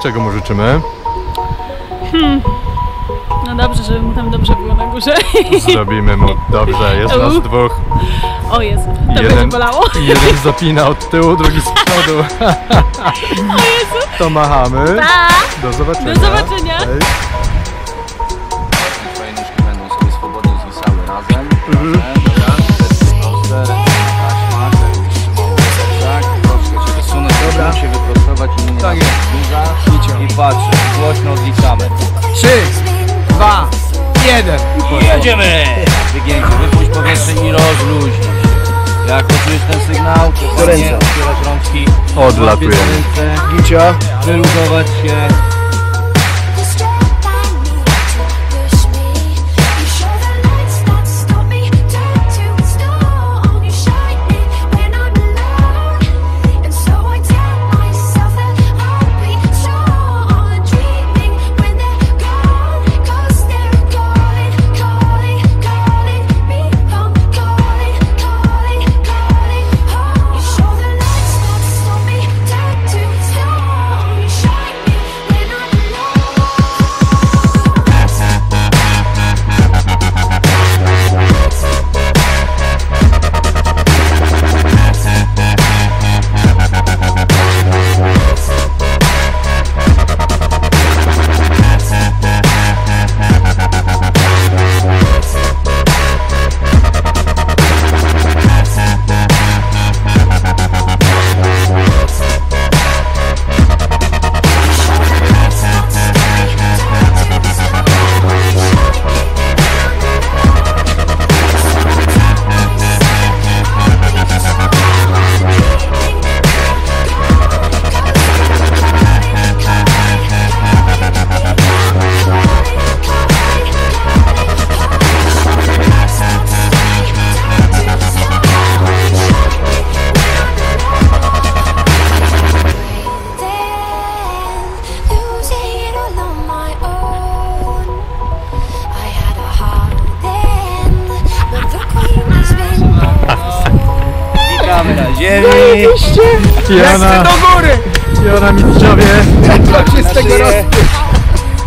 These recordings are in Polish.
Czego mu życzymy? No dobrze, żeby mu tam dobrze było na górze. Zrobimy mu dobrze, jest nas dwóch. O Jezu, to będzie bolało. Jeden zapina od tyłu, drugi z przodu. O Jezu. To machamy. Pa. Do zobaczenia. Do zobaczenia. Hej. Twoje nóżki będą sobie swobodnie zwisały razem. Dobra. Taśma, tak, troszkę się wysunąć, dobra. Się wyprostować i nie tak jest. I patrzę, głośno odliczamy. 3, 2, 1. Jedziemy! Wygięcie, wypuść powietrze i rozluźnij się. Jak poczujesz ten sygnał, to nie otwierać rączki. Odlatujemy. Gicia. Wyluzować się. Na ziemi. Lecę do góry! Jona mistrzowie. Jak się z tego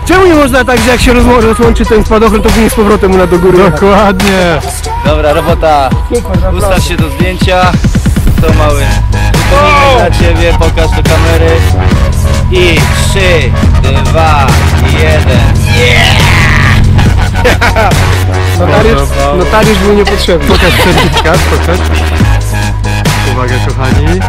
Czemu nie można tak, że jak się rozłączy ten spadochron, to płynie z powrotem mu do góry? Dokładnie. Dobra robota. Ustaw się do zdjęcia. To mały upominek dla ciebie. Pokaż do kamery. I 3, 2, 1. Notariusz był niepotrzebny. Pokaż certyfikat, pokaż. Uwaga kochani.